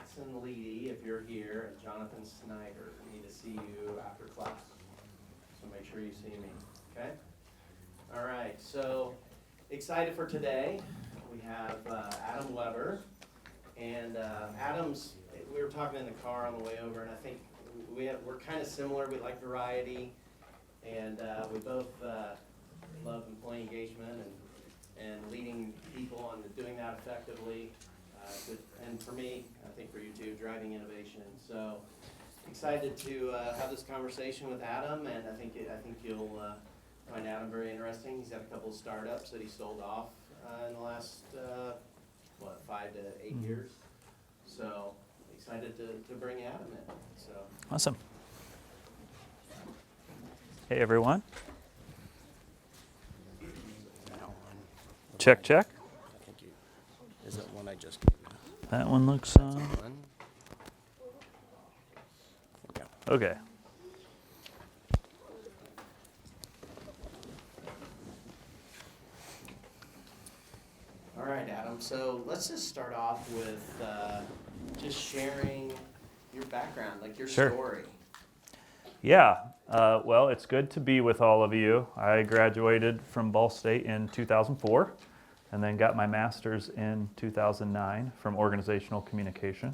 Jackson Leedy, if you're here, and Jonathan Snyder. Need to see you after class. So make sure you see me, okay? All right, so excited for today. We have Adam Weber. And Adam's, we were talking in the car on the way over, and I think we're kind of similar. We like variety, and we both love employee engagement and leading people on doing that effectively. And for me, I think for you too, driving innovation. So excited to have this conversation with Adam, and I think you'll find Adam very interesting. He's got a couple of startups that he sold off in the last 5 to 8 years. So excited to bring Adam in. So awesome. Hey everyone. Check, check. I think is that one I just gave you? That one looks okay. All right, Adam. So let's just start off with just sharing your background, like your story. Yeah. Well, it's good to be with all of you. I graduated from Ball State in 2004 and then got my master's in 2009 from organizational communication.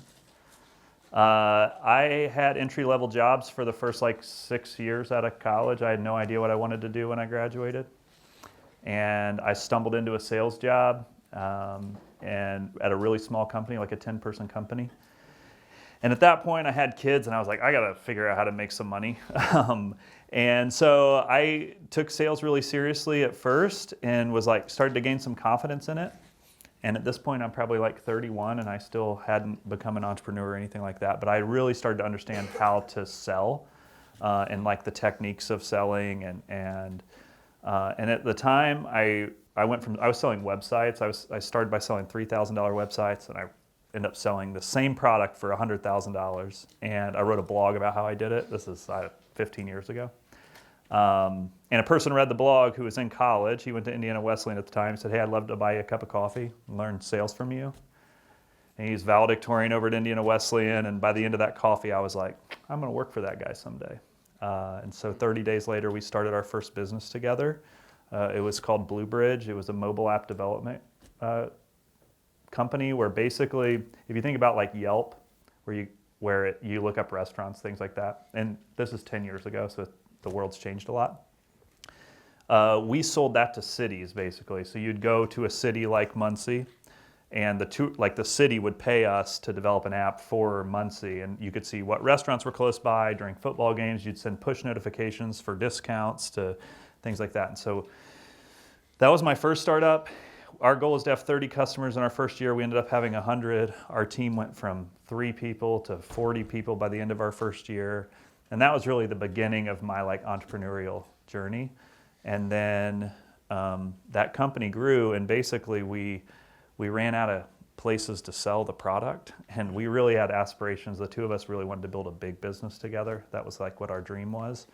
I had entry-level jobs for the first 6 years out of college. I had no idea what I wanted to do when I graduated. And I stumbled into a sales job and at a really small company, like a 10-person company. And at that point, I had kids, and I was like, I got to figure out how to make some money. And so I took sales really seriously at first and was started to gain some confidence in it. And at this point, I'm probably 31, and I still hadn't become an entrepreneur or anything like that. But I really started to understand how to sell and the techniques of selling. And at the time, I was selling websites. I started by selling $3,000 websites, and I ended up selling the same product for $100,000. And I wrote a blog about how I did it. This is 15 years ago. And a person read the blog who was in college. He went to Indiana Wesleyan at the time. He said, hey, I'd love to buy you a cup of coffee and learn sales from you. And he's valedictorian over at Indiana Wesleyan. And by the end of that coffee, I was like, I'm going to work for that guy someday. And so 30 days later, we started our first business together. It was called Bluebridge. It was a mobile app development company where basically, if you think about Yelp, where you look up restaurants, things like that. And this is 10 years ago, so the world's changed a lot. We sold that to cities, basically. So you'd go to a city like Muncie, and the city would pay us to develop an app for Muncie, and you could see what restaurants were close by during football games. You'd send push notifications for discounts to things like that. And so that was my first startup. Our goal is to have 30 customers in our first year. We ended up having 100. Our team went from 3 people to 40 people by the end of our first year. And that was really the beginning of my entrepreneurial journey. And then that company grew, and basically we ran out of places to sell the product, and we really had aspirations. The two of us really wanted to build a big business together. That was what our dream was.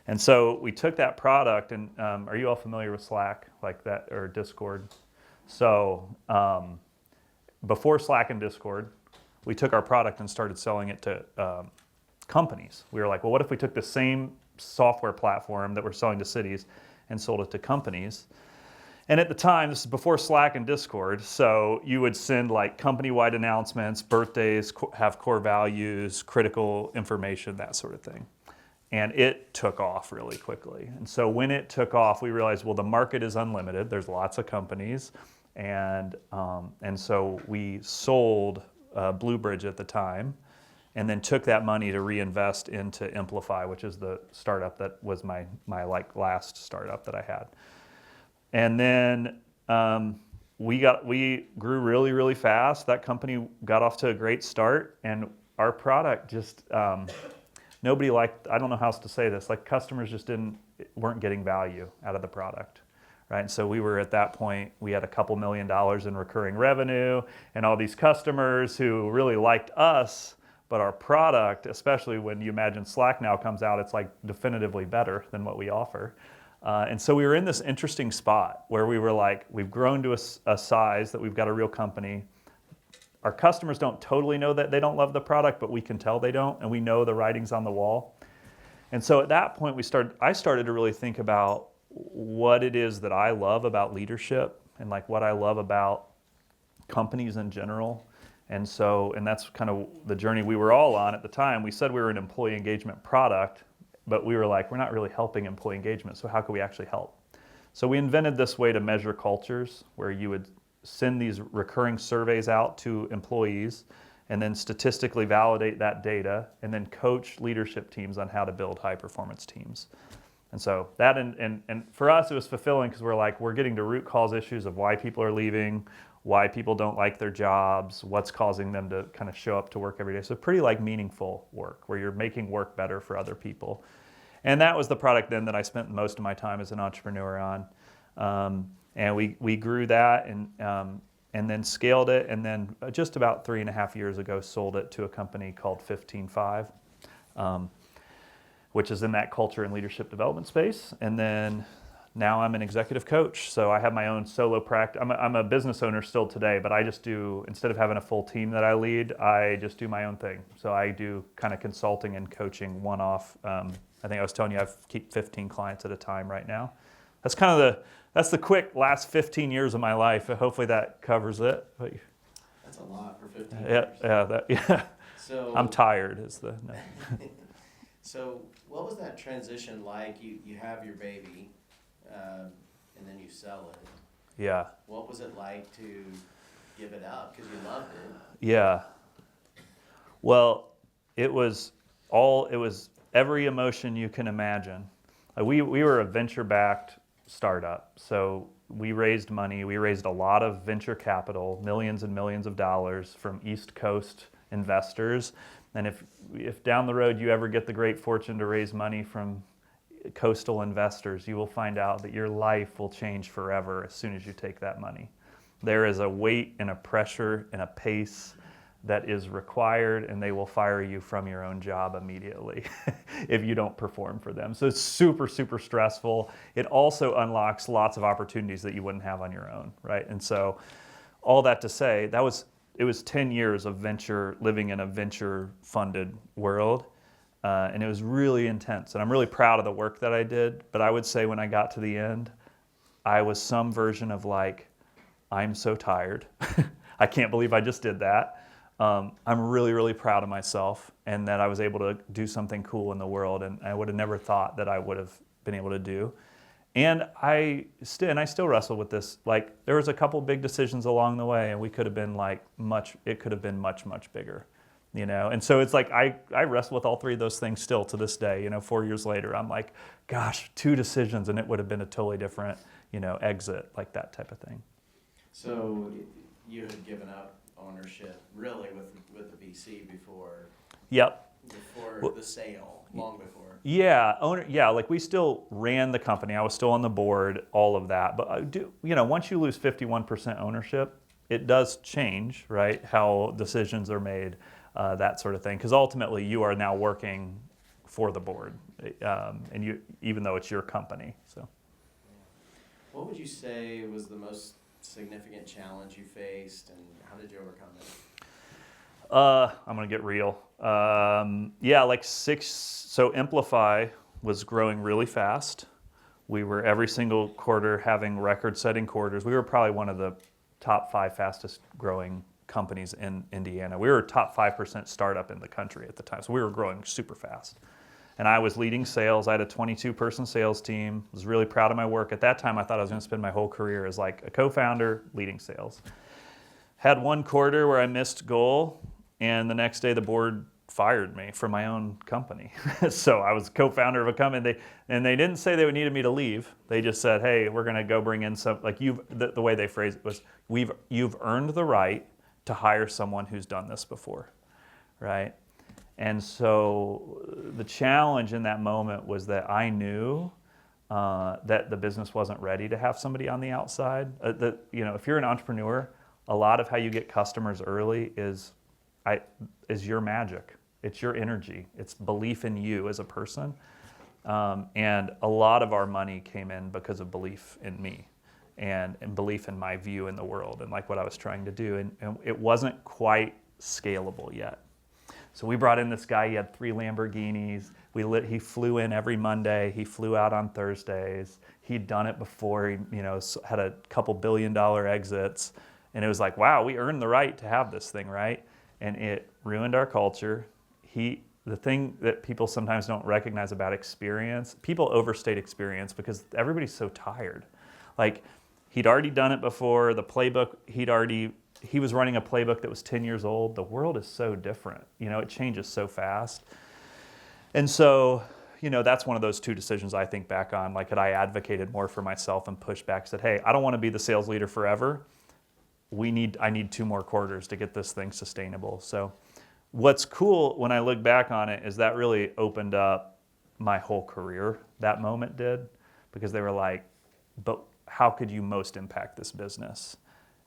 And so we took that product, and are you all familiar with Slack that or Discord? So before Slack and Discord, we took our product and started selling it to companies. We were like, well, what if we took the same software platform that we're selling to cities and sold it to companies? And at the time, this is before Slack and Discord, so you would send company-wide announcements, birthdays, have core values, critical information, that sort of thing. And it took off really quickly. And so when it took off, we realized, well, the market is unlimited. There's lots of companies. And so we sold Bluebridge at the time, and then took that money to reinvest into Emplify, which is the startup that was my last startup that I had. And then we grew really, really fast. That company got off to a great start, and our product just nobody liked. I don't know how else to say this. Customers just weren't getting value out of the product. Right? And so we were at that point, we had a couple $1 million in recurring revenue, and all these customers who really liked us. But our product, especially when you imagine Slack now comes out, it's definitively better than what we offer. And so we were in this interesting spot where we were we've grown to a size that we've got a real company. our customers don't totally know that they don't love the product, but we can tell they don't, and we know the writing's on the wall. And so at that point, I started to really think about what it is that I love about leadership and like what I love about companies in general. And that's kind of the journey we were all on at the time. We said we were an employee engagement product, but we were like, we're not really helping employee engagement, so how can we actually help? So we invented this way to measure cultures where you would send these recurring surveys out to employees and then statistically validate that data and then coach leadership teams on how to build high performance teams. And so that, and for us, it was fulfilling because we're getting to root cause issues of why people are leaving, why people don't like their jobs, what's causing them to kind of show up to work every day. So pretty like meaningful work where you're making work better for other people. And that was the product then that I spent most of my time as an entrepreneur on. And we grew that and then scaled it, and then just about 3.5 years ago sold it to a company called 15Five, which is in that culture and leadership development space. And then now I'm an executive coach, so I have my own solo practice. I'm a business owner still today, but I just do, instead of having a full team that I lead, I just do my own thing. So I do kind of consulting and coaching one-off. I think I was telling you I keep 15 clients at a time right now. That's kind of that's the quick last 15 years of my life. Hopefully that covers it. But That's a lot for 15 yeah, years. yeah. So I'm tired. No. So what was that transition like? You have your baby, and then you sell it. Yeah. What was it like to give it up because you loved it? Yeah. Well, it was every emotion you can imagine. We were a venture-backed startup, so we raised money. We raised a lot of venture capital, millions and millions of dollars from East Coast investors. And if down the road you ever get the great fortune to raise money from coastal investors, you will find out that your life will change forever as soon as you take that money. There is a weight and a pressure and a pace that is required, and they will fire you from your own job immediately if you don't perform for them. So it's super, super stressful. It also unlocks lots of opportunities that you wouldn't have on your own, right? And so all that to say, it was 10 years of living in a venture-funded world, and it was really intense. And I'm really proud of the work that I did, but I would say when I got to the end, I was some version of like, I'm so tired. I can't believe I just did that. I'm really, really proud of myself and that I was able to do something cool in the world, and I would have never thought that I would have been able to do. And I still wrestle with this. Like, there was a couple big decisions along the way, and it could have been much, much bigger, you know? And so it's like, I wrestle with all three of those things still to this day, 4 years later. I'm like, gosh, 2 decisions and it would have been a totally different, exit, like that type of thing. So you had given up ownership really with the VC before. Yep. Before the sale, long before. Yeah, like we still ran the company. I was still on the board, all of that. But once you lose 51% ownership, it does change, right? How decisions are made, that sort of thing. Because ultimately, you are now working for the board, and even though it's your company. So, what would you say was the most significant challenge you faced, and how did you overcome it? I'm gonna get real. So Emplify was growing really fast. We were every single quarter having record-setting quarters. We were probably one of the top 5 fastest growing companies in Indiana. We were a top 5% startup in the country at the time, so we were growing super fast. And I was leading sales. I had a 22-person sales team. I was really proud of my work. At that time, I thought I was gonna spend my whole career as like a co-founder leading sales. Had one quarter where I missed goal, and the next day the board fired me from my own company. So I was co-founder of a company, and they didn't say they needed me to leave. They just said, hey, we're gonna go bring in some, like the way they phrased it was, you've earned the right to hire someone who's done this before, right? And so the challenge in that moment was that I knew that the business wasn't ready to have somebody on the outside. If you're an entrepreneur, a lot of how you get customers early is your magic. It's your energy. It's belief in you as a person. And a lot of our money came in because of belief in me. and belief in my view in the world and like what I was trying to do. And it wasn't quite scalable yet. So we brought in this guy, he had 3 Lamborghinis. He flew in every Monday, he flew out on Thursdays. He'd done it before, he had a couple $1 billion exits. And it was like, wow, we earned the right to have this thing, right? And it ruined our culture. The thing that people sometimes don't recognize about experience, people overstate experience because everybody's so tired. Like, he'd already done it before, the playbook, he was running a playbook that was 10 years old. The world is so different, it changes so fast. And so, that's one of those 2 decisions I think back on. Like, had I advocated more for myself and pushed back, said, hey, I don't want to be the sales leader forever. I need 2 more quarters to get this thing sustainable. So what's cool when I look back on it is that really opened up my whole career, that moment did, because they were like, but how could you most impact this business?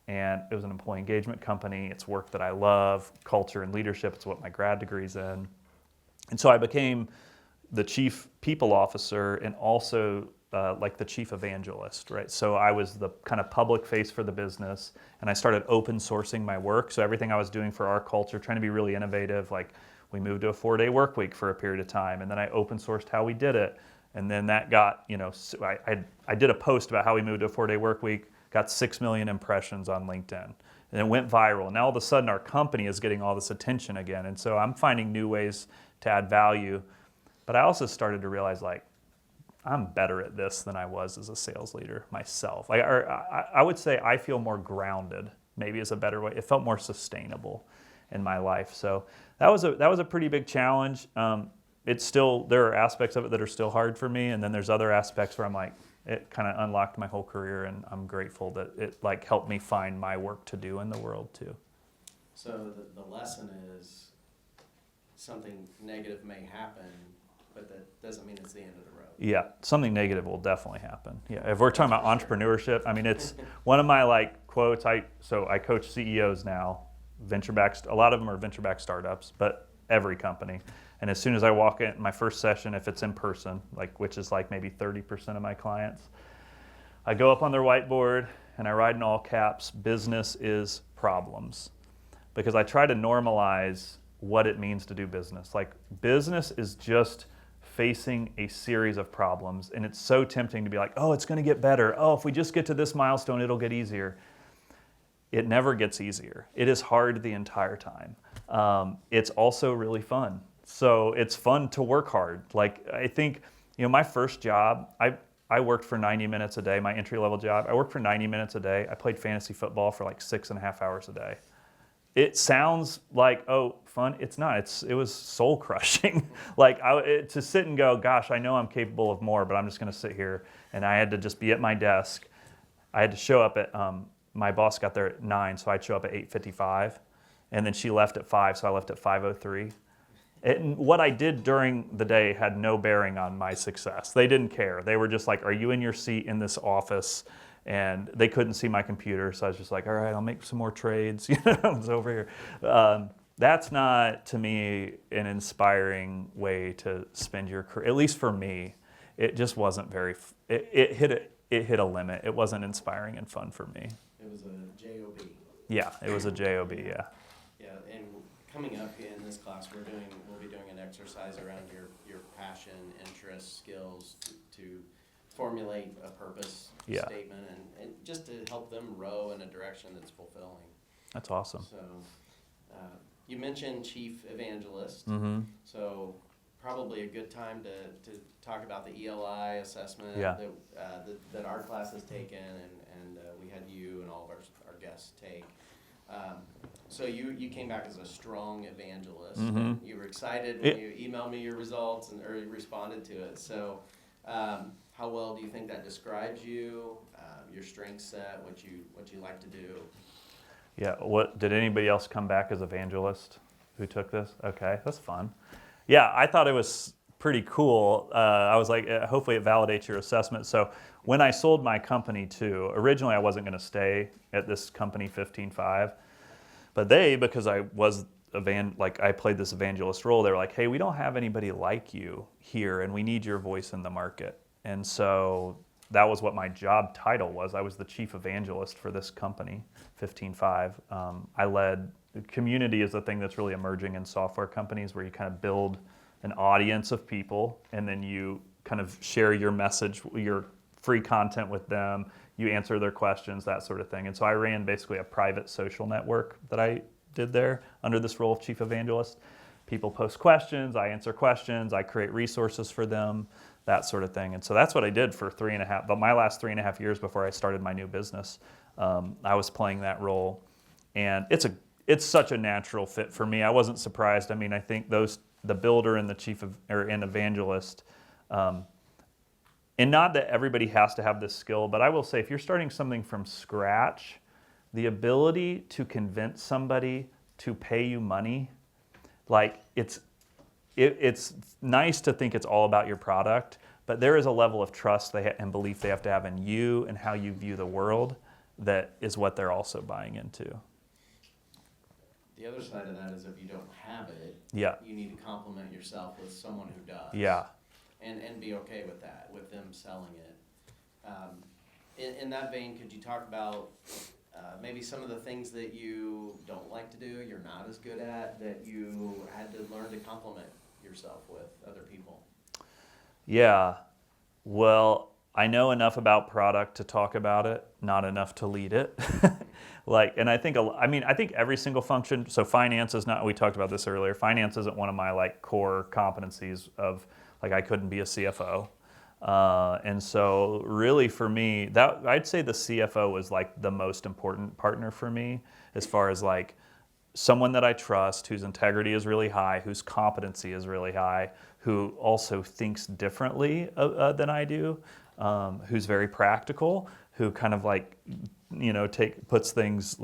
And it was an employee engagement company. It's work that I love, culture and leadership. It's what my grad degree's in. And so I became the chief people officer and also like the chief evangelist, right? So I was the kind of public face for the business, and I started open sourcing my work. So everything I was doing for our culture, trying to be really innovative, like we moved to a 4-day work week for a period of time, and then I open sourced how we did it. And then that got, I did a post about how we moved to a 4-day work week, got 6 million impressions on LinkedIn. And it went viral. Now all of a sudden our company is getting all this attention again. And so I'm finding new ways to add value. But I also started to realize, like, I'm better at this than I was as a sales leader myself. I would say I feel more grounded, maybe is a better way. It felt more sustainable in my life. So that was a pretty big challenge. There are aspects of it that are still hard for me, and then there's other aspects where I'm like, it kind of unlocked my whole career, and I'm grateful that it like helped me find my work to do in the world too. So the lesson is something negative may happen, but that doesn't mean it's the end of the road. Yeah, something negative will definitely happen. Yeah, if we're talking about entrepreneurship, I mean, it's one of my like quotes. I coach CEOs now, a lot of them are venture-backed startups, but every company. And as soon as I walk in my first session, if it's in person, like which is like maybe 30% of my clients, I go up on their whiteboard and I write in all caps, business is problems. Because I try to normalize what it means to do business. Like, business is just facing a series of problems, and it's so tempting to be like, oh, it's going to get better. Oh, if we just get to this milestone, it'll get easier. It never gets easier. It is hard the entire time. It's also really fun. So it's fun to work hard. Like, I think, my first job, I worked for 90 minutes a day, my entry-level job. I worked for 90 minutes a day. I played fantasy football for like 6.5 hours a day. It sounds like, oh, fun. It's not. It was soul crushing. Like, to sit and go, gosh, I know I'm capable of more, but I'm just going to sit here. And I had to just be at my desk. I had to show up at, my boss got there at 9, so I'd show up at 8:55. And then she left at 5, so I left at 5:03. And what I did during the day had no bearing on my success. They didn't care. They were just like, are you in your seat in this office? And they couldn't see my computer, so I was just like, all right, I'll make some more trades. It's over here. That's not, to me, an inspiring way to spend your career. At least for me, it just wasn't very. It hit a limit. It wasn't inspiring and fun for me. It was a job. Yeah, it was a job. Yeah. Yeah, and coming up in this class, we'll be doing an exercise around your passion, interests, skills to formulate a purpose statement and just to help them row in a direction that's fulfilling. That's awesome. So you mentioned chief evangelist. Mm-hmm. So probably a good time to talk about the ELI assessment that our class has taken, and we had you and all of our guests take. So you came back as a strong evangelist. Mm-hmm. You were excited when you emailed me your results or responded to it. So how well do you think that describes you, your strength set, what you like to do? Yeah. What did anybody else come back as evangelist who took this? Okay, that's fun. Yeah, I thought it was pretty cool. I was like, hopefully it validates your assessment. So when I sold my company too, originally I wasn't going to stay at this company 15.5, but because I was I played this evangelist role, they were like, hey, we don't have anybody like you here, and we need your voice in the market. And so that was what my job title was. I was the chief evangelist for this company, 15Five. I led, community is a thing that's really emerging in software companies where you kind of build an audience of people and then you kind of share your message, your free content with them, you answer their questions, that sort of thing. And so I ran basically a private social network that I did there under this role of chief evangelist. People post questions, I answer questions, I create resources for them, that sort of thing. And so that's what I did for my last 3.5 years before I started my new business. I was playing that role, and it's such a natural fit for me. I wasn't surprised. I mean, I think the builder and and evangelist, and not that everybody has to have this skill, but I will say if you're starting something from scratch, the ability to convince somebody to pay you money, like it's nice to think it's all about your product, but there is a level of trust and belief they have to have in you and how you view the world that is what they're also buying into. The other side of that is if you don't have it, Yeah. you need to complement yourself with someone who does. Yeah. And be okay with that, with them selling it. In that vein, could you talk about maybe some of the things that you don't like to do, you're not as good at, that you had to learn to complement yourself with other people? Yeah. Well, I know enough about product to talk about it, not enough to lead it. And I think every single function, so finance is not, we talked about this earlier, finance isn't one of my core competencies of, I couldn't be a CFO. And so really for me, I'd say the CFO is the most important partner for me as far as someone that I trust, whose integrity is really high, whose competency is really high, who also thinks differently than I do, who's very practical, who kind of puts things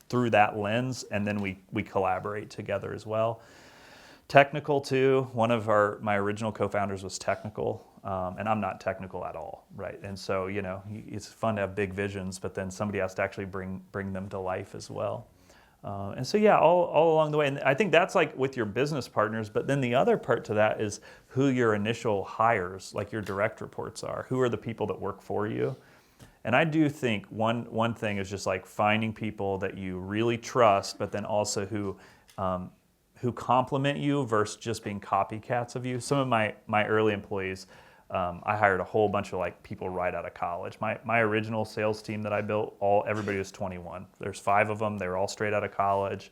through that lens, and then we collaborate together as well. Technical too. One of my original co-founders was technical, and I'm not technical at all, right? And so it's fun to have big visions, but then somebody has to actually bring them to life as well. And so all along the way, and I think that's with your business partners. But then the other part to that is who your initial hires, your direct reports are. Who are the people that work for you? And I do think one thing is just finding people that you really trust, but then also who complement you versus just being copycats of you. Some of my early employees, I hired a whole bunch of people right out of college. My original sales team that I built, everybody was 21. There's 5 of them. They were all straight out of college,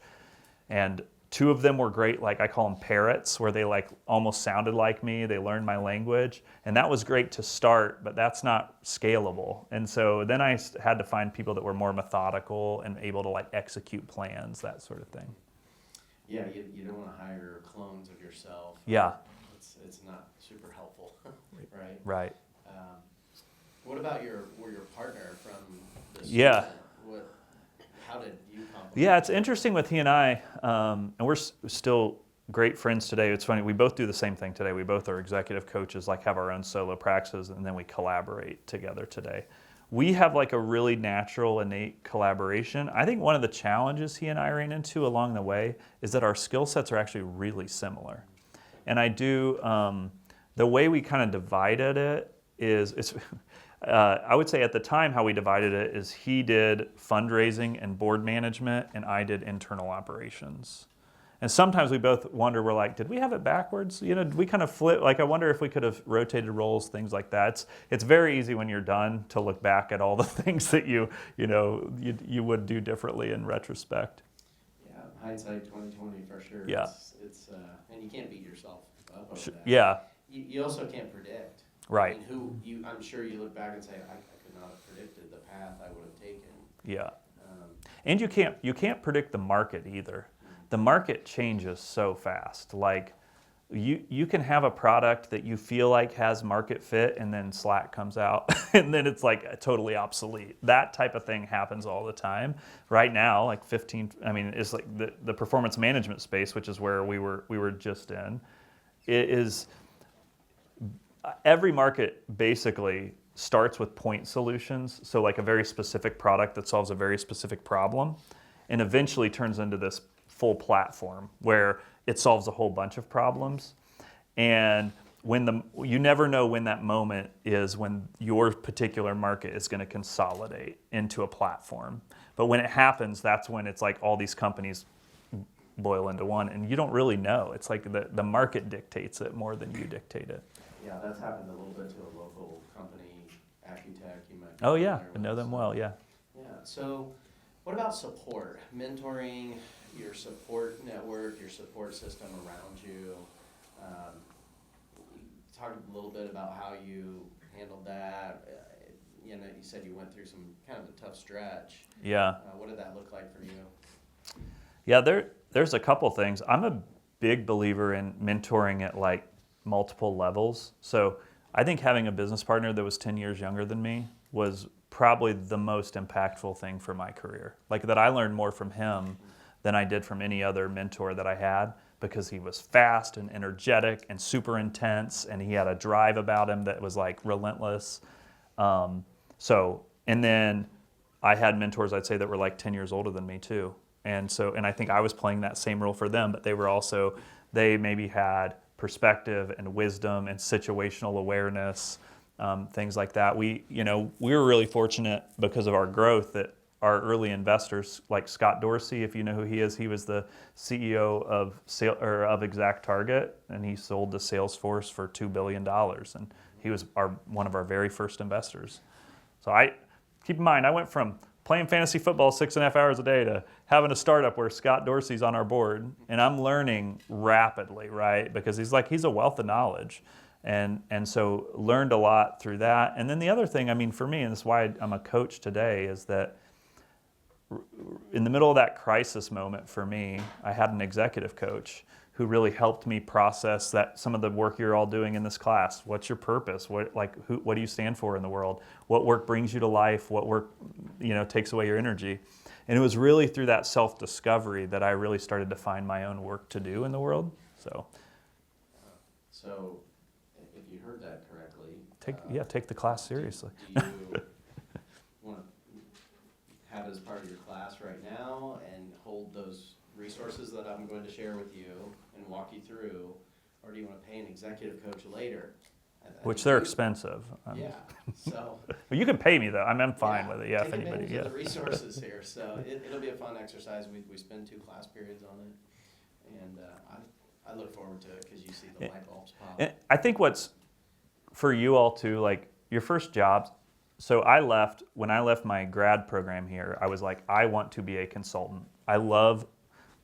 and 2 of them were great. I call them parrots, where they almost sounded like me. They learned my language, and that was great to start, but that's not scalable. And so then I had to find people that were more methodical and able to execute plans, that sort of thing. Yeah, you don't want to hire clones of yourself. Yeah. It's not super helpful, right? Right. What about your partner from the Yeah. How did you complement? Yeah, it's interesting with he and I, and we're still great friends today. It's funny, we both do the same thing today. We both are executive coaches, have our own solo practices, and then we collaborate together today. We have a really natural, innate collaboration. I think one of the challenges he and I ran into along the way is that our skill sets are actually really similar. And I do, the way we kind of divided it is, I would say at the time how we divided it is he did fundraising and board management, and I did internal operations. And sometimes we both wonder, we're did we have it backwards? Did we kind of flip? I wonder if we could have rotated roles, things like that. It's very easy when you're done to look back at all the things that you would do differently in retrospect. Yeah, hindsight 2020 for sure. Yeah. It's and you can't beat yourself up over that. Yeah. You also can't predict. Right. I mean, I'm sure you look back and say, I could not have predicted the path I would have taken. Yeah. And you can't predict the market either. The market changes so fast. You can have a product that you feel has market fit, and then Slack comes out and then it's totally obsolete. That type of thing happens all the time. Right now, it's the performance management space, which is where we were just in. It is every market basically starts with point solutions, so a very specific product that solves a very specific problem, and eventually turns into this full platform where it solves a whole bunch of problems. And you never know when that moment is when your particular market is going to consolidate into a platform. But when it happens, that's when it's like all these companies boil into one, and you don't really know. It's like the market dictates it more than you dictate it. Yeah, that's happened a little bit to a local company, Accutech. You might. Oh yeah, I know them well. Yeah. Yeah. So, what about support? Mentoring, your support network, your support system around you. Talk a little bit about how you handled that. You said you went through some kind of a tough stretch. Yeah. What did that look like for you? Yeah, there's a couple things. I'm a big believer in mentoring at like multiple levels. So I think having a business partner that was 10 years younger than me was probably the most impactful thing for my career. Like that I learned more from him than I did from any other mentor that I had, because he was fast and energetic and super intense, and he had a drive about him that was like relentless. And then I had mentors, I'd say, that were like 10 years older than me too. And I think I was playing that same role for them, but they maybe had perspective and wisdom and situational awareness, things like that. We were really fortunate because of our growth that our early investors, like Scott Dorsey, if you know who he is, he was the CEO of ExactTarget, and he sold to Salesforce for $2 billion, and he was one of our very first investors. So keep in mind, I went from playing fantasy football 6.5 hours a day to having a startup where Scott Dorsey's on our board, and I'm learning rapidly, right? Because he's a wealth of knowledge. And so learned a lot through that. And then the other thing, I mean, for me, and this is why I'm a coach today, is that in the middle of that crisis moment for me, I had an executive coach who really helped me process some of the work you're all doing in this class. What's your purpose? What do you stand for in the world? What work brings you to life? What work takes away your energy? And it was really through that self-discovery that I really started to find my own work to do in the world. So if you heard that correctly, take the class seriously. Do you want to have it as part of your class right now and hold those resources that I'm going to share with you and walk you through, or do you want to pay an executive coach later? Which they're expensive. Yeah. So. Well, you can pay me though. I'm fine with it. Yeah, take if anybody. Advantage of the resources here. So it'll be a fun exercise. We spend 2 class periods on it, and I look forward to it because you see the light bulbs pop. And I think what's for you all too, like your first jobs. So when I left my grad program here, I was like, I want to be a consultant. I love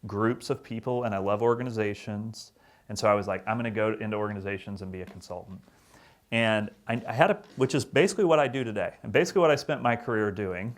groups of people and I love organizations. And so I was like, I'm going to go into organizations and be a consultant. And I had which is basically what I do today and basically what I spent my career doing.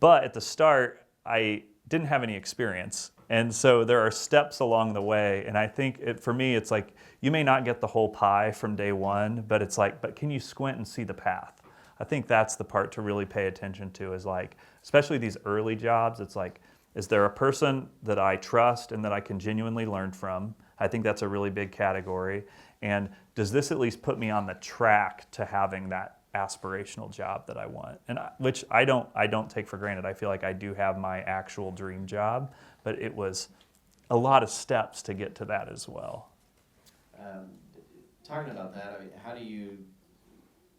But at the start, I didn't have any experience. And so there are steps along the way. And I think for me, it's like, you may not get the whole pie from day one, but it's like, but can you squint and see the path? I think that's the part to really pay attention to, is like, especially these early jobs, it's like, is there a person that I trust and that I can genuinely learn from? I think that's a really big category. And does this at least put me on the track to having that aspirational job that I want? And which I don't take for granted. I feel like I do have my actual dream job, but it was a lot of steps to get to that as well. Talking about that, I mean,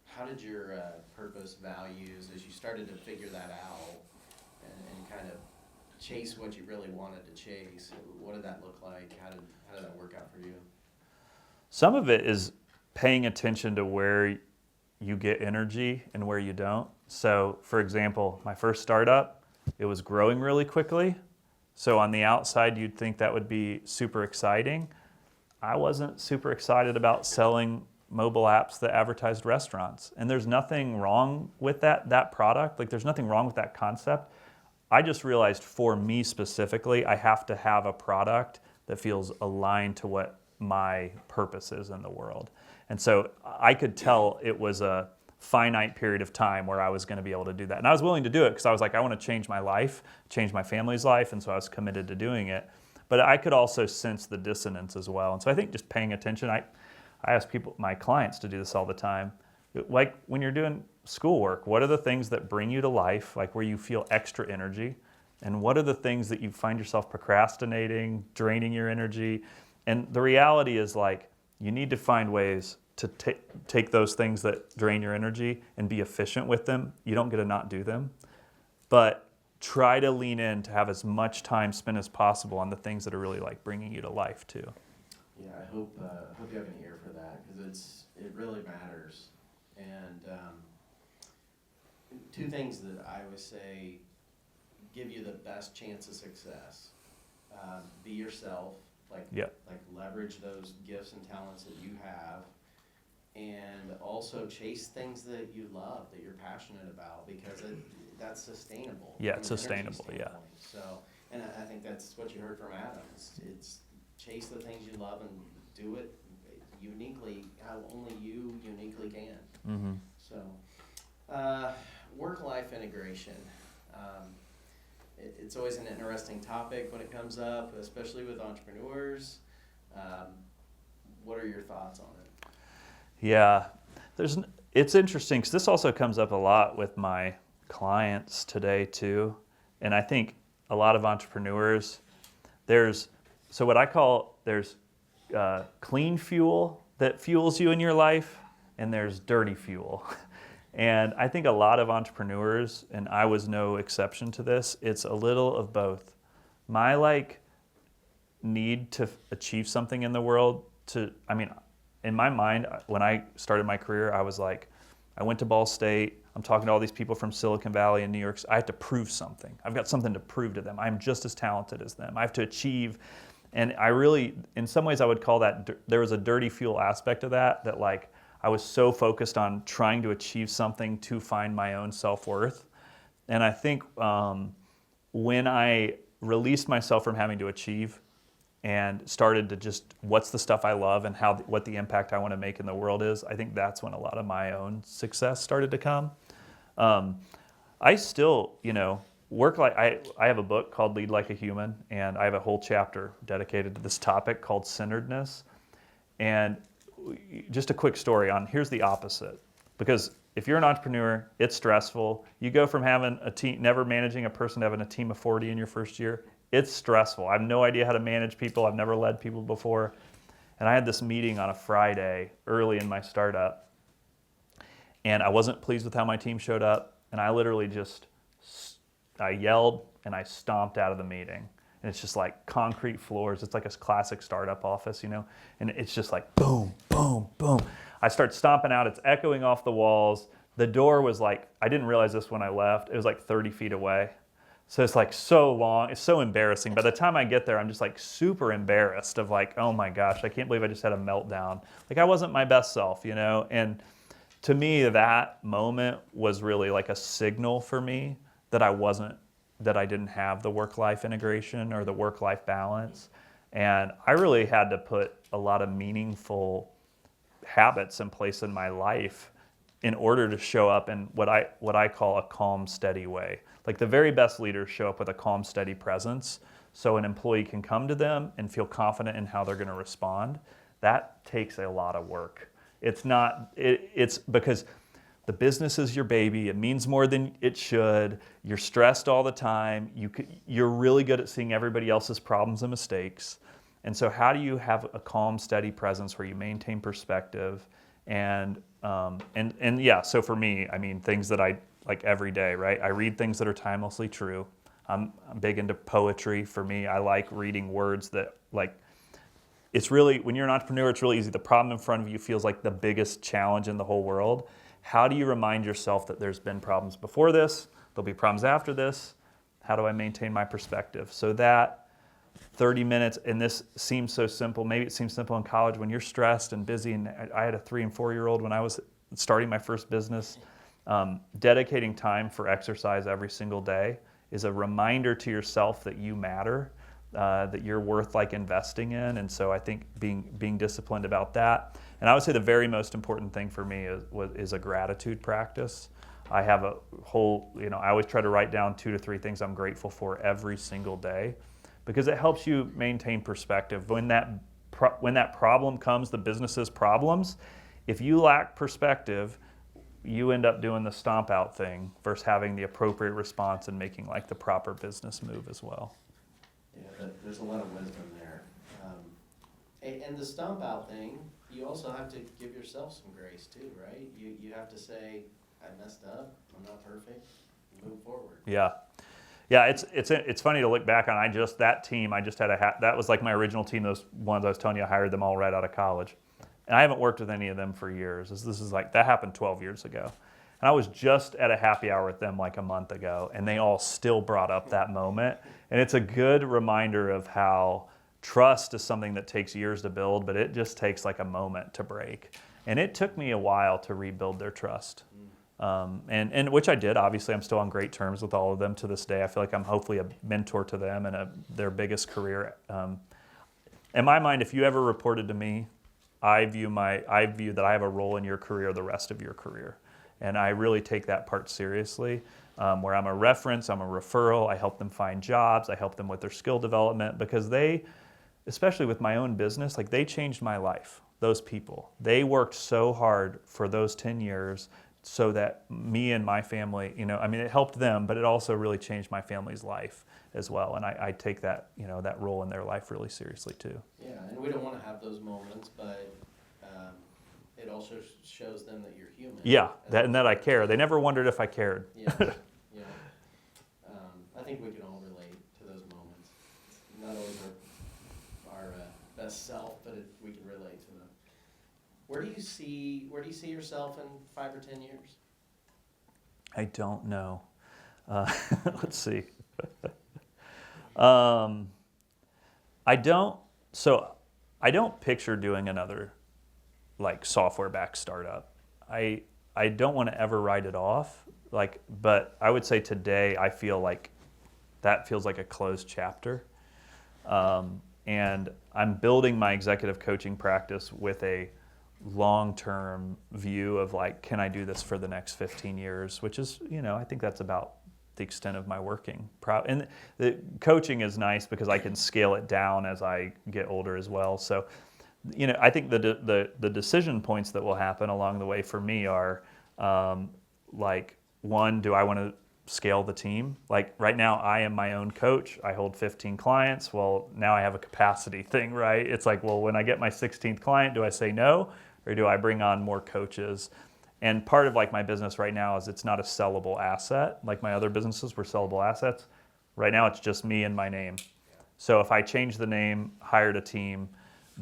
how did your purpose, values, as you started to figure that out and kind of chase what you really wanted to chase, what did that look like? How did that work out for you? Some of it is paying attention to where you get energy and where you don't. So, for example, my first startup, it was growing really quickly. So on the outside, you'd think that would be super exciting. I wasn't super excited about selling mobile apps that advertised restaurants. And there's nothing wrong with that product. Like, there's nothing wrong with that concept. I just realized for me specifically, I have to have a product that feels aligned to what my purpose is in the world. And so I could tell it was a finite period of time where I was going to be able to do that. And I was willing to do it because I was like, I want to change my life, change my family's life. And so I was committed to doing it. But I could also sense the dissonance as well. And so I think just paying attention, I ask my clients to do this all the time. Like when you're doing schoolwork, what are the things that bring you to life, like where you feel extra energy? And what are the things that you find yourself procrastinating, draining your energy? And the reality is, like, you need to find ways to take those things that drain your energy and be efficient with them. You don't get to not do them. But try to lean in to have as much time spent as possible on the things that are really like bringing you to life too. Yeah, I hope you have an ear for that, because it really matters. And two things that I would say give you the best chance of success. Be yourself, like leverage those gifts and talents that you have, and also chase things that you love, that you're passionate about, because that's sustainable. Yeah, it's sustainable, yeah. So, and I think that's what you heard from Adam. It's chase the things you love and do it uniquely, how only you uniquely can. Mm-hmm. So, work-life integration. It's always an interesting topic when it comes up, especially with entrepreneurs. What are your thoughts on it? Yeah, it's interesting because this also comes up a lot with my clients today too. And I think a lot of entrepreneurs, there's clean fuel that fuels you in your life, and there's dirty fuel. And I think a lot of entrepreneurs, and I was no exception to this, it's a little of both. My need to achieve something in the world in my mind, when I started my career, I was like, I went to Ball State, I'm talking to all these people from Silicon Valley and New York, I have to prove something. I've got something to prove to them. I'm just as talented as them. I have to achieve. And I really, in some ways I would call that, there was a dirty fuel aspect of that I was so focused on trying to achieve something to find my own self-worth. And I think when I released myself from having to achieve and started to just, what's the stuff I love and what the impact I want to make in the world is, I think that's when a lot of my own success started to come. I still, work I have a book called Lead Like a Human, and I have a whole chapter dedicated to this topic called centeredness. And just a quick story on here's the opposite. Because if you're an entrepreneur, it's stressful. You go from having a team, never managing a person, to having a team of 40 in your first year. It's stressful. I have no idea how to manage people. I've never led people before. And I had this meeting on a Friday early in my startup. And I wasn't pleased with how my team showed up. And I literally I yelled and I stomped out of the meeting. And it's just like concrete floors. It's like a classic startup office, and it's just like boom, boom, boom. I start stomping out. It's echoing off the walls. The door was I didn't realize this when I left. It was 30 feet away. So it's so long. It's so embarrassing. By the time I get there, I'm just super embarrassed of oh my gosh, I can't believe I just had a meltdown. I wasn't my best self, And to me, that moment was really a signal for me that I didn't have the work-life integration or the work-life balance. And I really had to put a lot of meaningful habits in place in my life in order to show up in what I call a calm, steady way. The very best leaders show up with a calm, steady presence so an employee can come to them and feel confident in how they're going to respond. That takes a lot of work. It's because the business is your baby. It means more than it should. You're stressed all the time. You're really good at seeing everybody else's problems and mistakes. And so how do you have a calm, steady presence where you maintain perspective? And yeah, so for me, things that I like every day, right? I read things that are timelessly true. I'm big into poetry. For me, I like reading words that it's really, when you're an entrepreneur, it's really easy. The problem in front of you feels like the biggest challenge in the whole world. How do you remind yourself that there's been problems before this, there'll be problems after this? How do I maintain my perspective? So that 30 minutes, and this seems so simple, maybe it seems simple in college when you're stressed and busy, and I had a 3 and 4 year old when I was starting my first business. Dedicating time for exercise every single day is a reminder to yourself that you matter, that you're worth investing in. And so I think being disciplined about that. And I would say the very most important thing for me is a gratitude practice. I have a whole, I always try to write down 2 to 3 things I'm grateful for every single day, because it helps you maintain perspective. When that problem comes, the business's problems, if you lack perspective, you end up doing the stomp out thing versus having the appropriate response and making the proper business move as well. Yeah, there's a lot of wisdom there. And the stomp out thing, you also have to give yourself some grace too, right? You have to say, I messed up, I'm not perfect, move forward. Yeah. Yeah, it's funny to look back on. That team, I just had that was like my original team, those ones I was telling you, I hired them all right out of college. And I haven't worked with any of them for years. This is like, that happened 12 years ago. And I was just at a happy hour with them like a month ago, and they all still brought up that moment. And it's a good reminder of how trust is something that takes years to build, but it just takes like a moment to break. And it took me a while to rebuild their trust. And which I did. Obviously, I'm still on great terms with all of them to this day. I feel like I'm hopefully a mentor to them and their biggest career. In my mind, if you ever reported to me, I view that I have a role in your career the rest of your career. And I really take that part seriously, where I'm a reference, I'm a referral, I help them find jobs, I help them with their skill development, because they, especially with my own business, like they changed my life, those people. They worked so hard for those 10 years so that me and my family, it helped them, but it also really changed my family's life as well. And I take that, that role in their life really seriously too. Yeah, and we don't want to have those moments, but it also shows them that you're human. Yeah, that I care. They never wondered if I cared. Yeah, yeah. I think we can all relate to those moments. It's not always our best self, but we can relate to them. Where do you see yourself in 5 or 10 years? I don't know. Let's see. I don't picture doing another like software-backed startup. I don't want to ever write it off. But I would say today I feel like that feels like a closed chapter. And I'm building my executive coaching practice with a long-term view of like, can I do this for the next 15 years? Which is, I think that's about the extent of my working. And the coaching is nice because I can scale it down as I get older as well. So, I think the decision points that will happen along the way for me are like, one, do I want to scale the team? Like right now I am my own coach. I hold 15 clients. Well, now I have a capacity thing, right? It's like, well, when I get my 16th client, do I say no? Or do I bring on more coaches? And part of like my business right now is it's not a sellable asset. Like my other businesses were sellable assets. Right now it's just me and my name. So if I change the name, hired a team,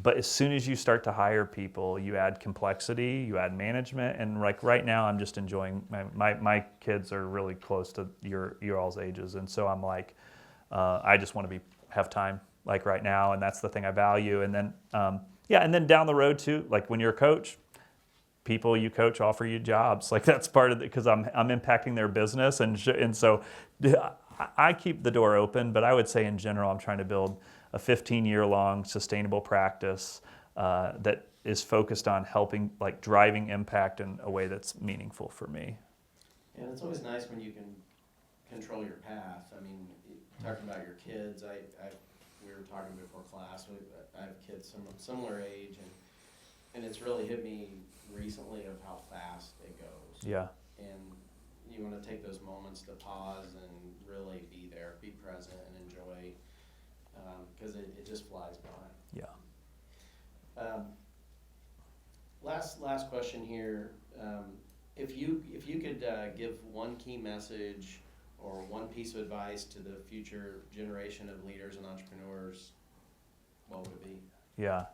but as soon as you start to hire people, you add complexity, you add management, and like right now I'm just enjoying, my kids are really close to your all's ages, and so I'm like, I just want to have time like right now, and that's the thing I value. And then and then down the road too, like when you're a coach, people you coach offer you jobs, like that's part of it because I'm impacting their business, and so I keep the door open, but I would say in general I'm trying to build a 15-year-long sustainable practice that is focused on helping, like driving impact in a way that's meaningful for me. And it's always nice when you can control your path. I mean, talking about your kids, we were talking before class, I have kids similar age, and it's really hit me recently of how fast it goes. Yeah. And you want to take those moments to pause and really be there, be present, and enjoy, because it just flies by. Yeah. Last question here. If you could give one key message or one piece of advice to the future generation of leaders and entrepreneurs, what would it be? Yeah.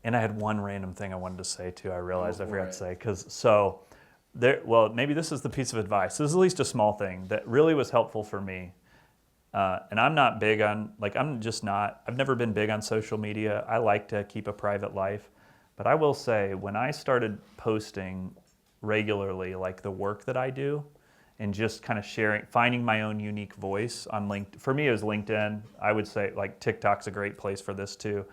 And I had one random thing I wanted to say too. I realized I forgot to say, maybe this is the piece of advice. This is at least a small thing that really was helpful for me. And I'm not big on, I've never been big on social media. I like to keep a private life. But I will say, when I started posting regularly, like the work that I do, and just kind of sharing, finding my own unique voice on LinkedIn. For me, it was LinkedIn. I would say like TikTok's a great place for this too.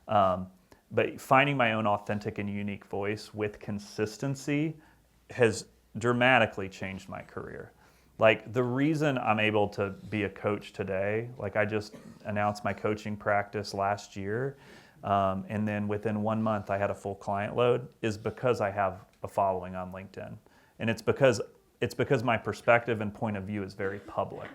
But finding my own authentic and unique voice with consistency has dramatically changed my career. Like the reason I'm able to be a coach today, like I just announced my coaching practice last year, and then within 1 month I had a full client load, is because I have a following on LinkedIn. And it's because my perspective and point of view is very public.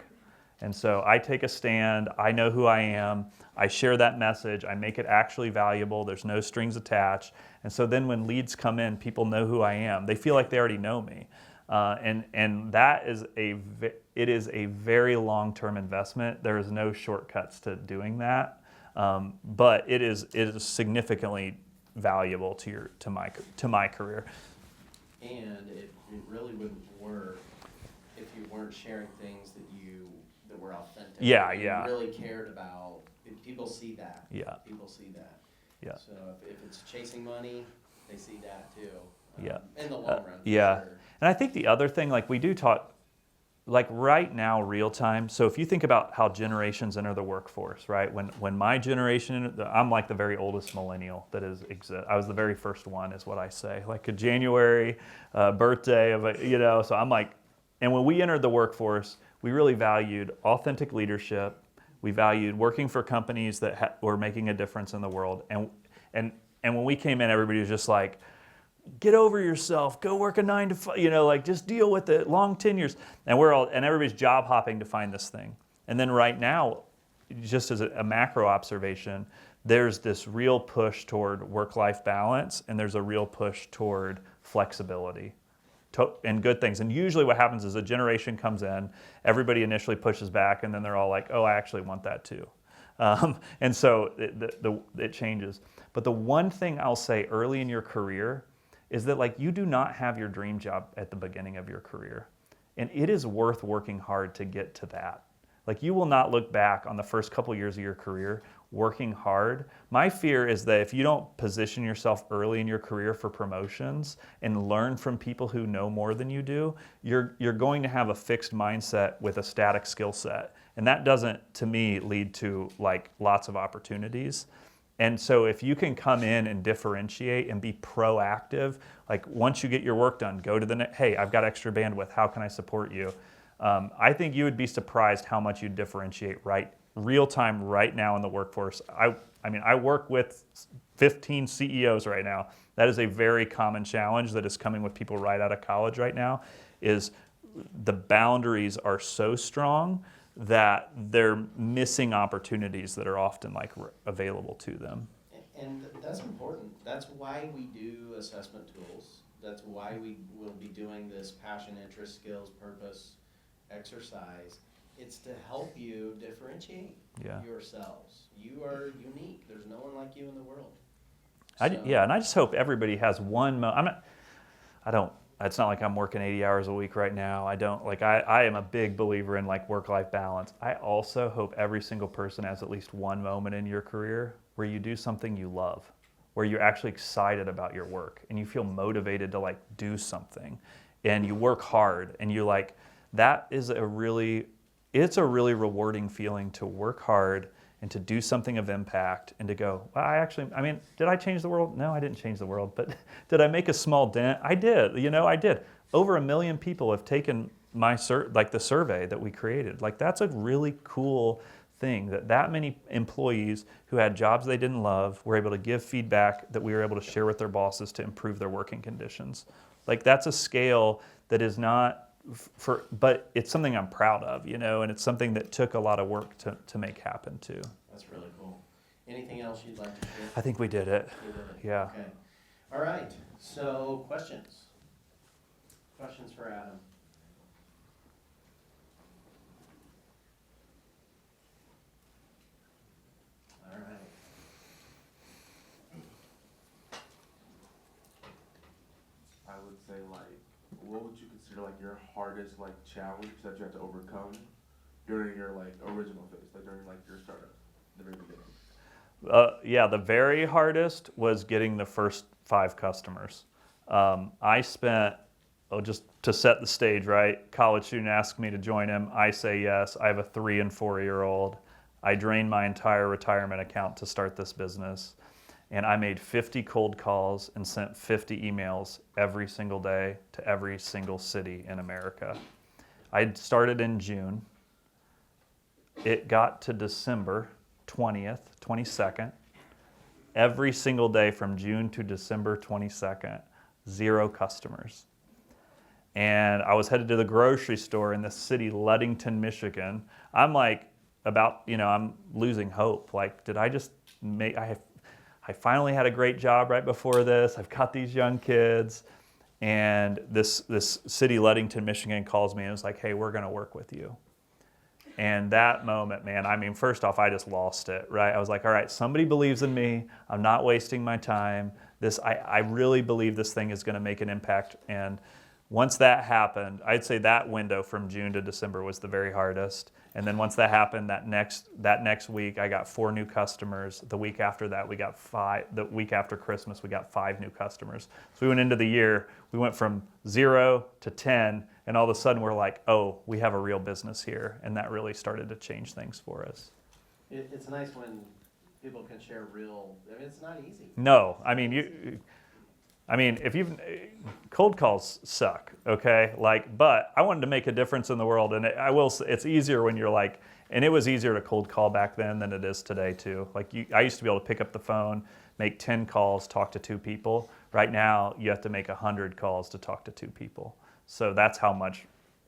And so I take a stand, I know who I am, I share that message, I make it actually valuable, there's no strings attached. And so then when leads come in, people know who I am. They feel like they already know me. And that is it is a very long-term investment. There is no shortcuts to doing that. But it is significantly valuable to my career. And it really wouldn't work if you weren't sharing things that were authentic. Yeah, that yeah. You really cared about. People see that. Yeah. People see that. Yeah. So if it's chasing money, they see that too. Yeah. In the long run. Yeah. Sure. And I think the other thing, like we do talk, like right now, real time. So if you think about how generations enter the workforce, right? When my generation, I'm like the very oldest millennial that exist. I was the very first one, is what I say. Like a January birthday of a, So I'm like, and when we entered the workforce, we really valued authentic leadership. We valued working for companies that were making a difference in the world. And when we came in, everybody was just like, get over yourself, go work a 9 to 5, like just deal with it, long tenures. And everybody's job hopping to find this thing. And then right now, just as a macro observation, there's this real push toward work-life balance, and there's a real push toward flexibility and good things. And usually what happens is a generation comes in, everybody initially pushes back, and then they're all like, oh, I actually want that too. And so it changes. But the one thing I'll say early in your career is that like you do not have your dream job at the beginning of your career. And it is worth working hard to get to that. Like you will not look back on the first couple years of your career working hard. My fear is that if you don't position yourself early in your career for promotions and learn from people who know more than you do, you're going to have a fixed mindset with a static skill set. And that doesn't, to me, lead to like lots of opportunities. And so if you can come in and differentiate and be proactive, like once you get your work done, go to the next, hey, I've got extra bandwidth, how can I support you? I think you would be surprised how much you differentiate real time right now in the workforce. I work with 15 CEOs right now. That is a very common challenge that is coming with people right out of college right now, is the boundaries are so strong that they're missing opportunities that are often like available to them. And that's important. That's why we do assessment tools. That's why we will be doing this passion, interest, skills, purpose exercise. It's to help you differentiate yourselves. You are unique. There's no one like you in the world. And I just hope everybody has one. It's not like I'm working 80 hours a week right now. I am a big believer in like work-life balance. I also hope every single person has at least one moment in your career where you do something you love, where you're actually excited about your work and you feel motivated to like do something and you work hard and you're like, it's a really rewarding feeling to work hard and to do something of impact and to go, well, did I change the world? No, I didn't change the world, but did I make a small dent? I did, I did. Over 1 million people have taken the survey that we created. Like that's a really cool thing that many employees who had jobs they didn't love were able to give feedback that we were able to share with their bosses to improve their working conditions. Like that's a scale that is not but it's something I'm proud of, and it's something that took a lot of work to make happen too. That's really cool. Anything else you'd like to share? I think we did it. Yeah. Okay. All right. So questions? Questions for Adam? All right. I would say what would you consider like your hardest like challenge that you had to overcome during your like original phase, like during like your startup, the very beginning? The very hardest was getting the first 5 customers. I spent, just to set the stage, right? College student asked me to join him. I say yes. I have a 3 and 4-year-old. I drained my entire retirement account to start this business. And I made 50 cold calls and sent 50 emails every single day to every single city in America. I started in June. It got to December 20th, 22nd. Every single day from June to December 22nd, 0 customers. and I was headed to the grocery store in the city, Ludington, Michigan. I'm like I'm losing hope. Like, did I just make, I finally had a great job right before this. I've got these young kids. And this city, Ludington, Michigan calls me and was like, hey, we're going to work with you. And that moment, man, I mean, first off, I just lost it, right? I was like, all right, somebody believes in me. I'm not wasting my time. I really believe this thing is going to make an impact. And once that happened, I'd say that window from June to December was the very hardest. And then once that happened, that next week, I got 4 new customers. The week after that, we got 5. The week after Christmas, we got 5 new customers. So we went into the year, we went from 0 to 10, and all of a sudden we're like, oh, we have a real business here. And that really started to change things for us. It's nice when people can share real, I mean, it's not easy. No, if you've, cold calls suck, okay? But I wanted to make a difference in the world, and I will say it's easier when you're like, and it was easier to cold call back then than it is today too. I used to be able to pick up the phone, make 10 calls, talk to 2 people. Right now, you have to make 100 calls to talk to 2 people. So that's how much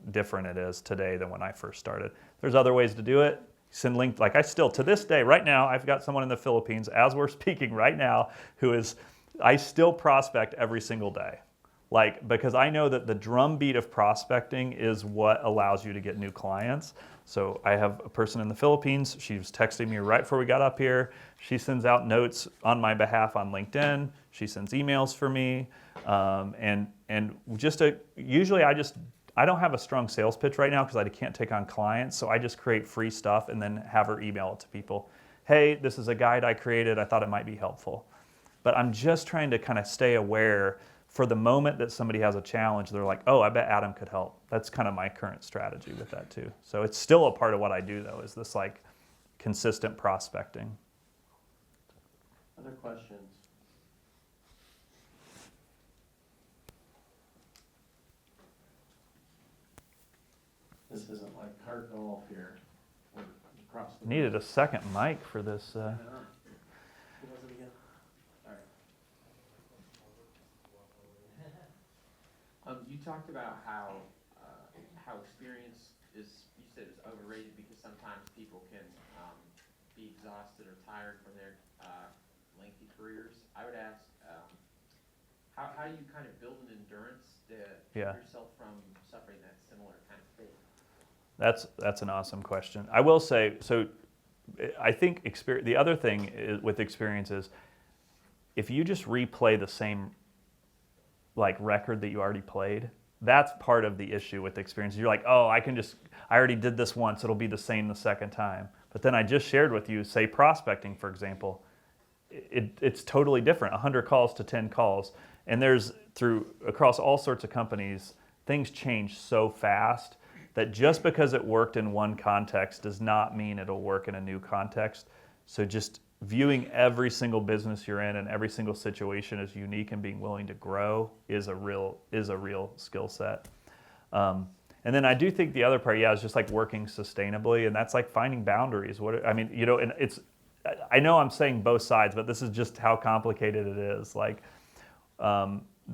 different it is today than when I first started. There's other ways to do it. Send link, I still, to this day, right now, I've got someone in the Philippines, as we're speaking right now, I still prospect every single day. Because I know that the drumbeat of prospecting is what allows you to get new clients. So I have a person in the Philippines. She was texting me right before we got up here. She sends out notes on my behalf on LinkedIn. She sends emails for me. Usually I don't have a strong sales pitch right now because I can't take on clients. So I just create free stuff and then have her email it to people. Hey, this is a guide I created. I thought it might be helpful. But I'm just trying to kind of stay aware for the moment that somebody has a challenge, they're like, oh, I bet Adam could help. That's kind of my current strategy with that too. So it's still a part of what I do though, is this consistent prospecting. Other questions? This isn't like cart golf here. We're across the Needed a second mic for this. I know. Who was it again? All right. You talked about how experience is, you said it's overrated because sometimes people can be exhausted or tired from their lengthy careers. I would ask, how do you kind of build an endurance to keep yourself from suffering that similar kind of fate? That's an awesome question. I will say, so I think the other thing with experience is if you just replay the same record that you already played, that's part of the issue with experience. You're like, oh, I already did this once, it'll be the same the second time. But then I just shared with you, say prospecting, for example, it's totally different, 100 calls to 10 calls. And across all sorts of companies, things change so fast that just because it worked in one context does not mean it'll work in a new context. So just viewing every single business you're in and every single situation as unique and being willing to grow is a real skill set. And then I do think the other part, is just working sustainably, and that's finding boundaries. And I know I'm saying both sides, but this is just how complicated it is.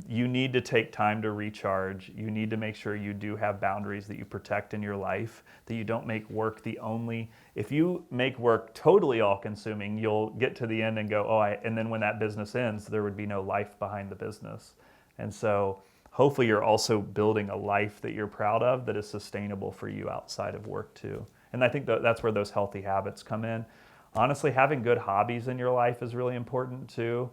You need to take time to recharge. You need to make sure you do have boundaries that you protect in your life, that you don't make work if you make work totally all-consuming, you'll get to the end and go, and then when that business ends, there would be no life behind the business. And so hopefully you're also building a life that you're proud of that is sustainable for you outside of work too. And I think that's where those healthy habits come in. Honestly, having good hobbies in your life is really important too.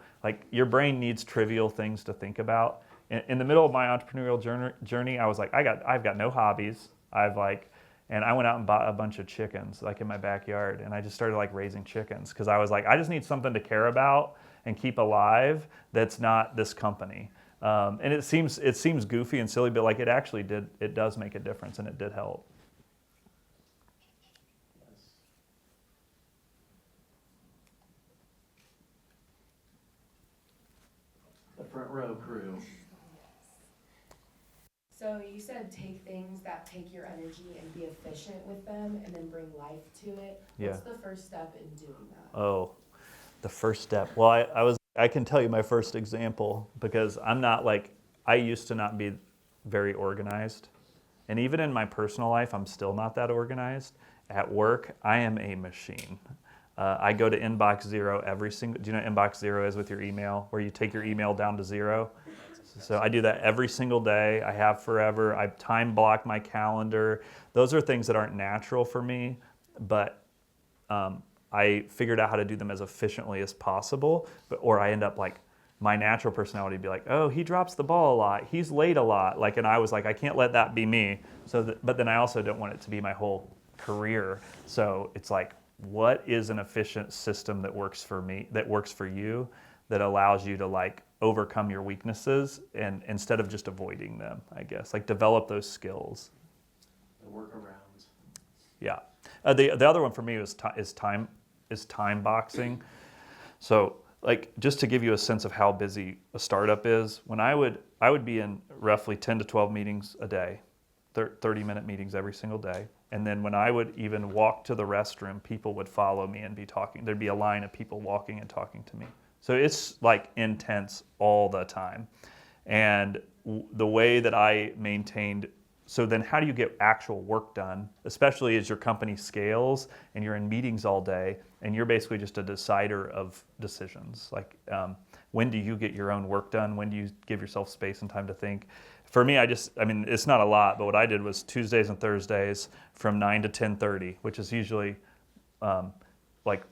Your brain needs trivial things to think about. In the middle of my entrepreneurial journey, I was like, I've got no hobbies. And I went out and bought a bunch of chickens in my backyard, and I just started raising chickens because I was like, I just need something to care about and keep alive that's not this company. And it seems goofy and silly, but it does make a difference, and it did help. The front row crew. So you said take things that take your energy and be efficient with them and then bring life to it. What's the first step in doing that? Oh, the first step. Well, I can tell you my first example because I'm not I used to not be very organized. And even in my personal life, I'm still not that organized. At work, I am a machine. I go to inbox zero every single, do you know what inbox zero is with your email, where you take your email down to zero? So I do that every single day. I have forever. I time block my calendar. Those are things that aren't natural for me, but I figured out how to do them as efficiently as possible. Or I end up like, my natural personality would be like, oh, he drops the ball a lot. He's late a lot. Like, and I was like, I can't let that be me. But then I also don't want it to be my whole career. So it's like, what is an efficient system that works for me, that works for you, that allows you to like overcome your weaknesses and instead of just avoiding them, I guess, like develop those skills. The workarounds. Yeah. The other one for me is time boxing. So like just to give you a sense of how busy a startup is, when I would be in roughly 10 to 12 meetings a day, 30-minute meetings every single day. And then when I would even walk to the restroom, people would follow me and be talking. There'd be a line of people walking and talking to me. So it's like intense all the time. And the way that I maintained, so then how do you get actual work done, especially as your company scales and you're in meetings all day and you're basically just a decider of decisions. Like when do you get your own work done? When do you give yourself space and time to think? For me, it's not a lot, but what I did was Tuesdays and Thursdays from 9 to 10:30, which is usually like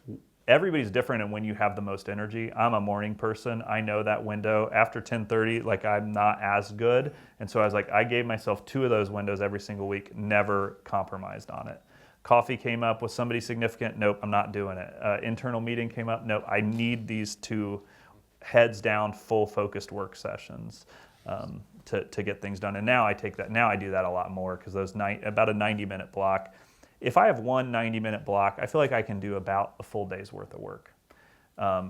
everybody's different and when you have the most energy. I'm a morning person. I know that window. After 10:30, like I'm not as good. And so I was like, I gave myself 2 of those windows every single week, never compromised on it. Coffee came up with somebody significant. Nope, I'm not doing it. Internal meeting came up. Nope, I need these 2 heads down, full focused work sessions. To get things done. And now I do that a lot more because about a 90-minute block. If I have one 90-minute block, I feel like I can do about a full day's worth of work.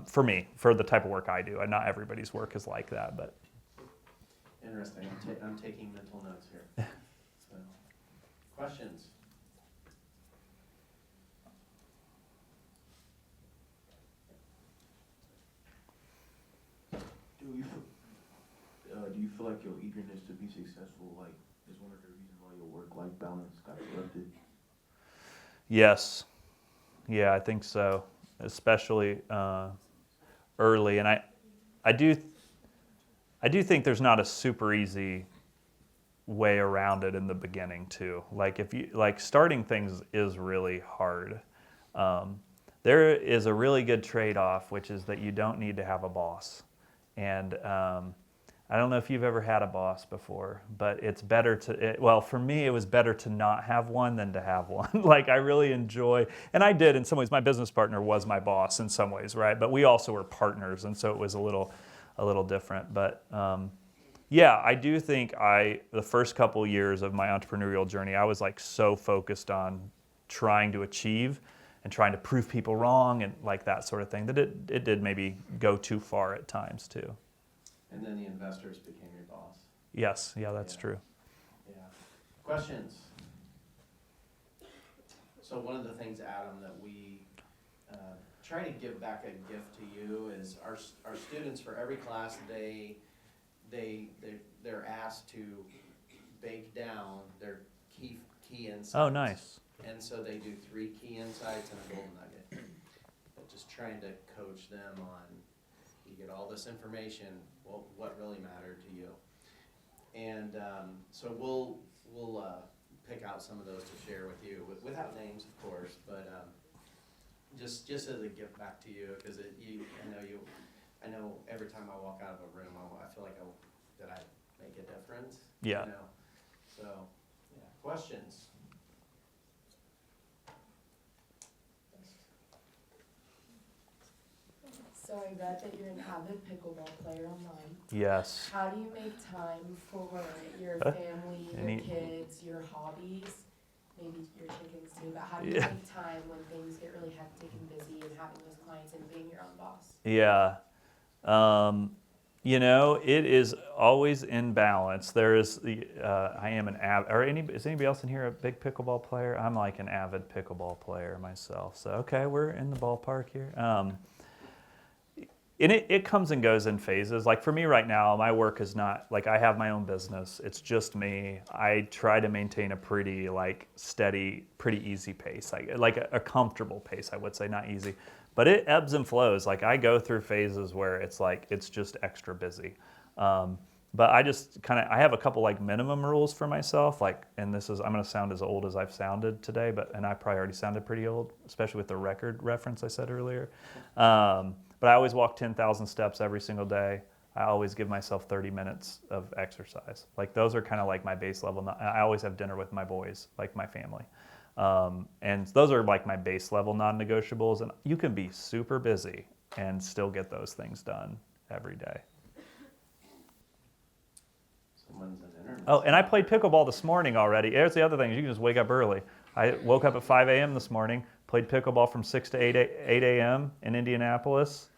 For me, for the type of work I do. And not everybody's work is like that, but. Interesting. I'm taking mental notes here. So, questions? Do you feel like your eagerness to be successful, like, is one of the reasons why your work-life balance got corrupted? Yes. Yeah, I think so. Especially early, and I do think there's not a super easy way around it in the beginning too. Like starting things is really hard. There is a really good trade-off, which is that you don't need to have a boss, and I don't know if you've ever had a boss before, but it's better for me, it was better to not have one than to have one. Like I really enjoy, and I did in some ways, my business partner was my boss in some ways, right? But we also were partners, and so it was a little different. But yeah, I do think the first couple years of my entrepreneurial journey, I was like so focused on trying to achieve and trying to prove people wrong and like that sort of thing that it did maybe go too far at times too. And then the investors became your boss. Yes, yeah, that's Yeah. true. Yeah. Questions? So one of the things, Adam, that we try to give back a gift to you is our students for every class they're asked to bake down their key insights. Oh, nice. And so they do 3 key insights and a golden nugget. But just trying to coach them on, you get all this information, well, what really mattered to you. And so we'll pick out some of those to share with you, without names, of course, but just as a gift back to you, because I know every time I walk out of a room, I feel like that I make a difference. Yeah. You know? So, yeah. Questions? So I read that you're an avid pickleball player online. Yes. How do you make time for your family, your Any- kids, your hobbies, maybe your chickens too, but how do you Yeah. make time when things get really hectic and busy and having those clients and being your own boss? Yeah. It is always in balance. There is I am an avid, is anybody else in here a big pickleball player? I'm like an avid pickleball player myself. So, okay, we're in the ballpark here. And it comes and goes in phases. Like for me right now, my work is not, like I have my own business. It's just me. I try to maintain a pretty like steady, pretty easy pace, like a comfortable pace, I would say, not easy. But it ebbs and flows. Like I go through phases where it's like, it's just extra busy. But I just I have a couple like minimum rules for myself. Like, and this is, I'm gonna sound as old as I've sounded today, and I probably already sounded pretty old, especially with the record reference I said earlier. But I always walk 10,000 steps every single day. I always give myself 30 minutes of exercise. Like those are kind of like my base level. I always have dinner with my boys, like my family. And those are like my base level non-negotiables. And you can be super busy and still get those things done every day. Someone's an internet. Oh, and I played pickleball this morning already. There's the other thing. You can just wake up early. I woke up at 5 a.m. this morning, played pickleball from 6 to 8 a.m. in Indianapolis,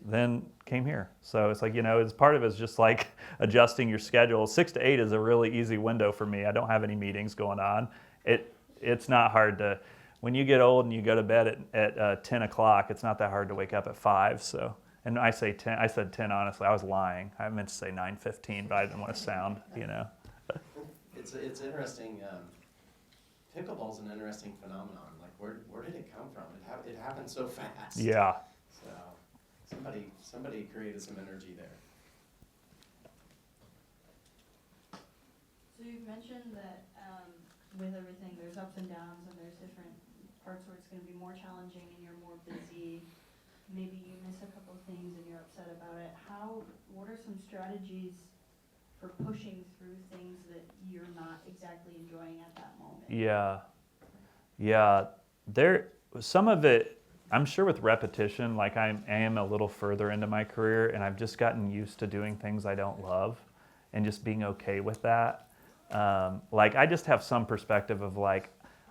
then came here. So it's like, it's part of it is just like adjusting your schedule. 6 to 8 is a really easy window for me. I don't have any meetings going on. It's not hard to, when you get old and you go to bed at 10 o'clock, it's not that hard to wake up at 5. So, and I said 10 honestly. I was lying. I meant to say 9:15, but I didn't want to sound, It's interesting. Pickleball's an interesting phenomenon. Like, where did it come from? It happened so fast. Yeah. So somebody created some energy there. So you've mentioned that with everything, there's ups and downs, and there's different parts where it's going to be more challenging and you're more busy. Maybe you miss a couple of things and you're upset about it. What are some strategies for pushing through things that you're not exactly enjoying at that moment? Yeah. Some of it, I'm sure with repetition, like I am a little further into my career and I've just gotten used to doing things I don't love and just being okay with that. Like I just have some perspective of like,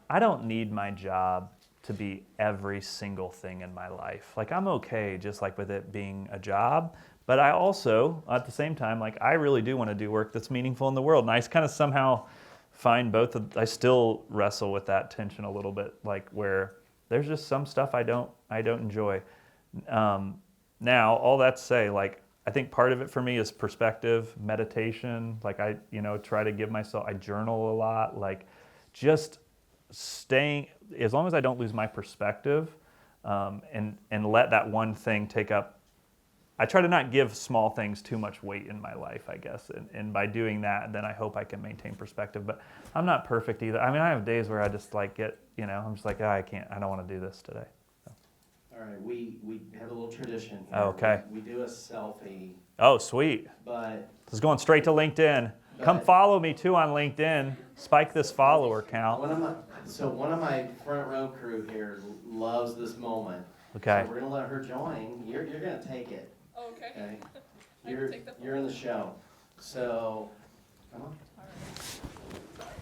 I don't need my job to be every single thing in my life. Like I'm okay just like with it being a job, but I also, at the same time, like I really do want to do work that's meaningful in the world. And I kind of somehow find I still wrestle with that tension a little bit, like where there's just some stuff I don't enjoy. Now, all that to say, like I think part of it for me is perspective, meditation. Like I, try to give myself, I journal a lot, like just staying, as long as I don't lose my perspective and let that one thing take up, I try to not give small things too much weight in my life, I guess. And by doing that, then I hope I can maintain perspective. But I'm not perfect either. I mean, I have days where I just like I'm just like, I don't want to do this today. So. All right, we have a little tradition here. Oh, okay. We do a selfie, Oh, sweet. but This is going straight to LinkedIn. Come follow me too on LinkedIn. Spike this follower count. one of my front row crew here loves this moment. Okay. So we're gonna let her join. You're gonna take it. Oh, okay. Okay. I can take the You're in the show. So come on.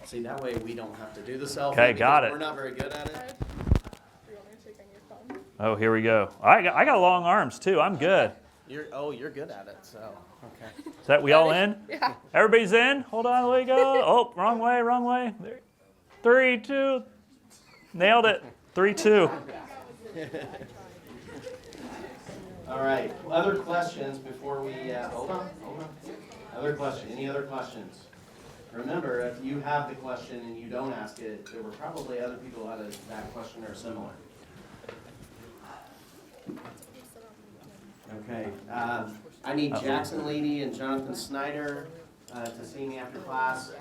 See, that way we don't have to do the selfie. Okay, got because it. We're not very good at it. Do you want me to take on your phone? Oh, here we go. I got long arms too. I'm good. You're good at it. So okay. Is that we all in? Yeah. Everybody's in? Hold on, let me go. Oh, wrong way. There. 3, 2. Nailed it. 3, 2. All right. Other questions before we hold on. Other question? Any other questions? Remember, if you have the question and you don't ask it, there were probably other people who had that question or similar. Okay. I need Jackson Leedy and Jonathan Snyder to see me after class.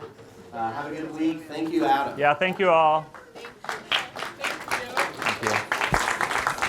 Have a good week. Thank you, Adam. Yeah, thank you all. Thank you.